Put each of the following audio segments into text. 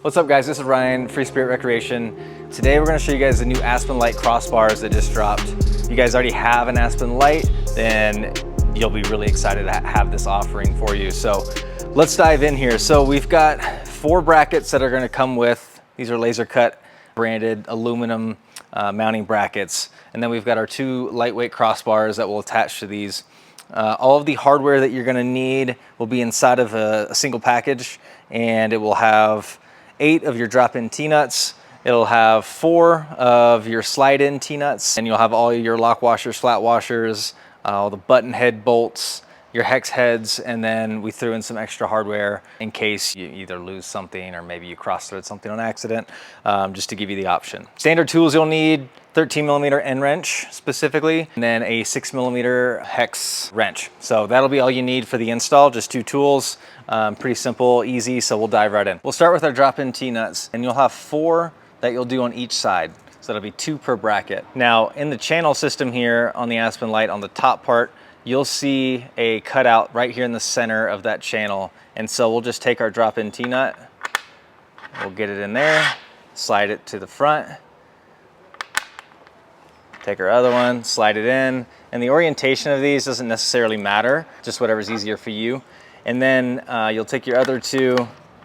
What's up guys, this is Ryan, Free Spirit Recreation. Today we're gonna show you guys the new Aspen Lite Crossbars that just dropped. If you guys already have an Aspen Lite, then you'll be really excited to have this offering for you. So let's dive in here. So we've got 4 brackets that are gonna come with, these are laser cut branded aluminum mounting brackets. And then we've got our 2 lightweight crossbars that will attach to these. All of the hardware that you're gonna need will be inside of a single package, and it will have 8 of your drop-in T-nuts. It'll have 4 of your slide-in T-nuts, and you'll have all your lock washers, flat washers, all the button head bolts, your hex heads, and then we threw in some extra hardware in case you either lose something or maybe you cross-thread something on accident, just to give you the option. Standard tools you'll need: 13mm end wrench specifically, and then a 6mm hex wrench. So that'll be all you need for the install, just 2 tools. Pretty simple, easy, so we'll dive right in. We'll start with our drop-in T-nuts, and you'll have 4 that you'll do on each side. So that'll be 2 per bracket. Now, in the channel system here on the Aspen Lite, on the top part, you'll see a cutout right here in the center of that channel. And so we'll just take our drop-in T-nut, we'll get it in there, slide it to the front, take our other one, slide it in, and the orientation of these doesn't necessarily matter, just whatever's easier for you. And then you'll take your other 2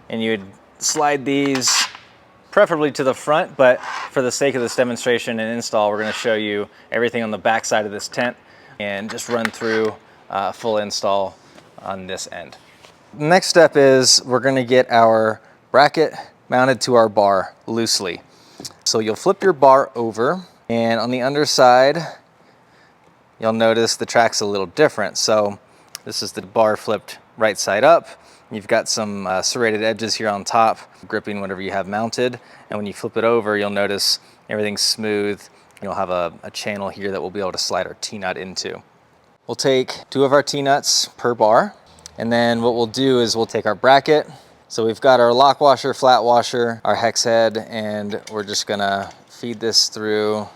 and you'd slide these preferably to the front, but for the sake of this demonstration and install, we're gonna show you everything on the back side of this tent and just run through full install on this end. The next step is we're gonna get our bracket mounted to our bar loosely. So you'll flip your bar over, and on the underside, you'll notice the track's a little different. So this is the bar flipped right side up. You've got some serrated edges here on top, gripping whatever you have mounted. And when you flip it over, you'll notice everything's smooth. You'll have a channel here that we'll be able to slide our T-nut into. We'll take 2 of our T-nuts per bar. And then what we'll do is we'll take our bracket. So we've got our lock washer, flat washer, our hex head, and we're just gonna feed this through.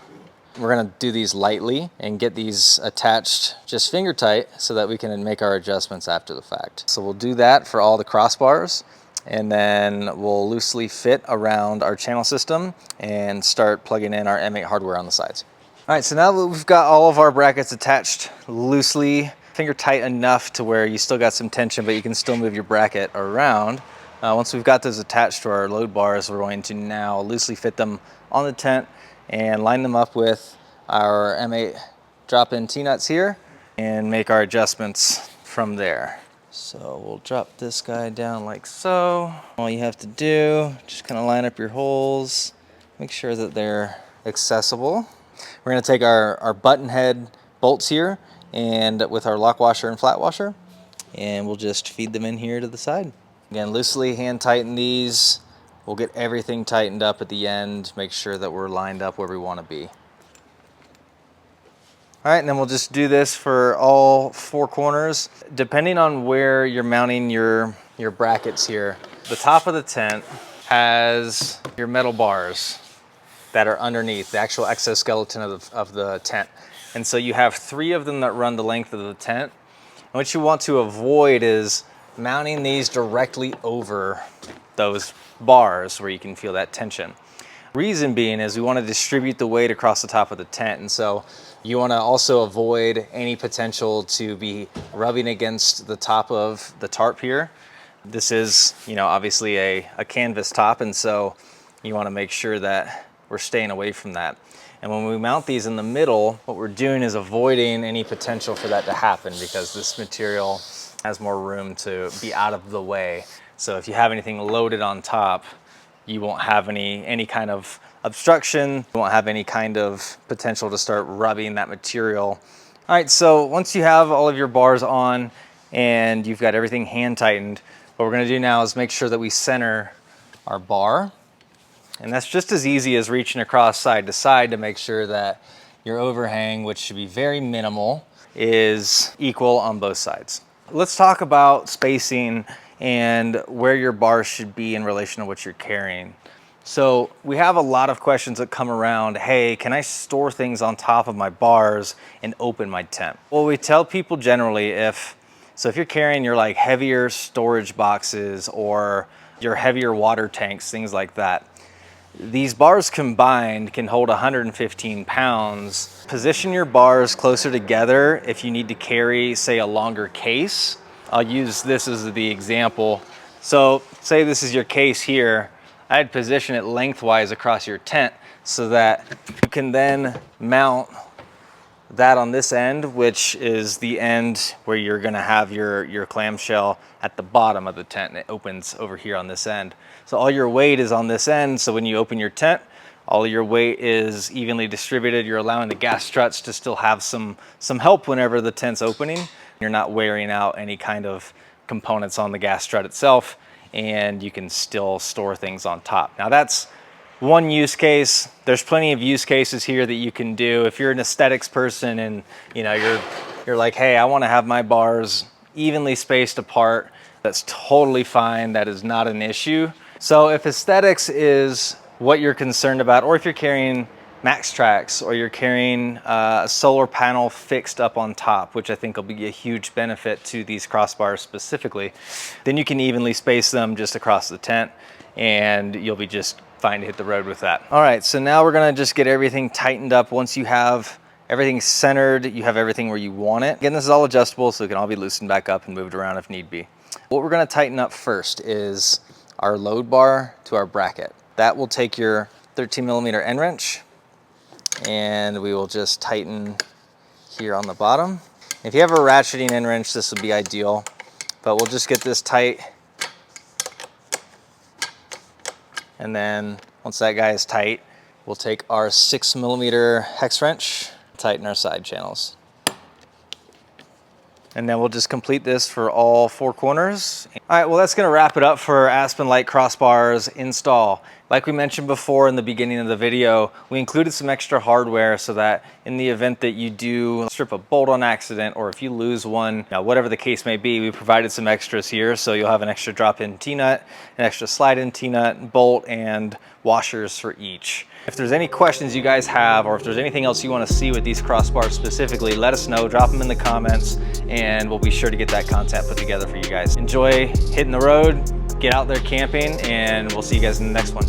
We're gonna do these lightly and get these attached just finger tight so that we can make our adjustments after the fact. So we'll do that for all the crossbars, and then we'll loosely fit around our channel system and start plugging in our M8 hardware on the sides. All right, so now that we've got all of our brackets attached loosely, finger tight enough to where you still got some tension, but you can still move your bracket around. Once we've got those attached to our load bars, we're going to now loosely fit them on the tent and line them up with our M8 drop-in T-nuts here and make our adjustments from there. So we'll drop this guy down like so. All you have to do, just kind of line up your holes, make sure that they're accessible. We're gonna take our button head bolts here and with our lock washer and flat washer, and we'll just feed them in here to the side. Again, loosely hand tighten these. We'll get everything tightened up at the end, make sure that we're lined up where we want to be. All right, and then we'll just do this for all 4 corners. Depending on where you're mounting your brackets here, the top of the tent has your metal bars that are underneath, the actual exoskeleton of the tent. And so you have 3 of them that run the length of the tent. And what you want to avoid is mounting these directly over those bars where you can feel that tension. Reason being is we want to distribute the weight across the top of the tent, and so you want to also avoid any potential to be rubbing against the top of the tarp here. This is, obviously a canvas top, and so you want to make sure that we're staying away from that. And when we mount these in the middle, what we're doing is avoiding any potential for that to happen, because this material has more room to be out of the way. So if you have anything loaded on top, you won't have any kind of obstruction, you won't have any kind of potential to start rubbing that material. All right, so once you have all of your bars on and you've got everything hand tightened, what we're gonna do now is make sure that we center our bar. And that's just as easy as reaching across side to side to make sure that your overhang, which should be very minimal, is equal on both sides. Let's talk about spacing and where your bars should be in relation to what you're carrying. So we have a lot of questions that come around, hey, can I store things on top of my bars and open my tent? Well, we tell people generally if you're carrying your heavier storage boxes or your heavier water tanks, things like that. These bars combined can hold 115 pounds. Position your bars closer together if you need to carry, say, a longer case. I'll use this as the example. So say this is your case here. I'd position it lengthwise across your tent so that you can then mount that on this end, which is the end where you're gonna have your clamshell at the bottom of the tent, and it opens over here on this end. So all your weight is on this end, so when you open your tent, all your weight is evenly distributed. You're allowing the gas struts to still have some help whenever the tent's opening. You're not wearing out any kind of components on the gas strut itself, and you can still store things on top. Now that's one use case. There's plenty of use cases here that you can do. If you're an aesthetics person and you're like, hey, I want to have my bars evenly spaced apart, that's totally fine. That is not an issue. So if aesthetics is what you're concerned about, or if you're carrying max tracks, or you're carrying a solar panel fixed up on top, which I think will be a huge benefit to these crossbars specifically, then you can evenly space them just across the tent and you'll be just fine to hit the road with that. All right, so now we're gonna just get everything tightened up. Once you have everything centered, you have everything where you want it. Again, this is all adjustable, so it can all be loosened back up and moved around if need be. What we're gonna tighten up first is our load bar to our bracket. That will take your 13mm end wrench, and we will just tighten here on the bottom. If you have a ratcheting end wrench, this would be ideal, but we'll just get this tight. And then once that guy is tight, we'll take our 6mm hex wrench, tighten our side channels. And then we'll just complete this for all 4 corners. All right, well, that's gonna wrap it up for Aspen Lite Crossbars install. Like we mentioned before in the beginning of the video, we included some extra hardware so that in the event that you do strip a bolt on accident, or if you lose one, whatever the case may be, we provided some extras here. So you'll have an extra drop-in T-nut, an extra slide-in T-nut, bolt, and washers for each. If there's any questions you guys have, or if there's anything else you want to see with these crossbars specifically, let us know, drop them in the comments, and we'll be sure to get that content put together for you guys. Enjoy hitting the road, get out there camping, and we'll see you guys in the next one.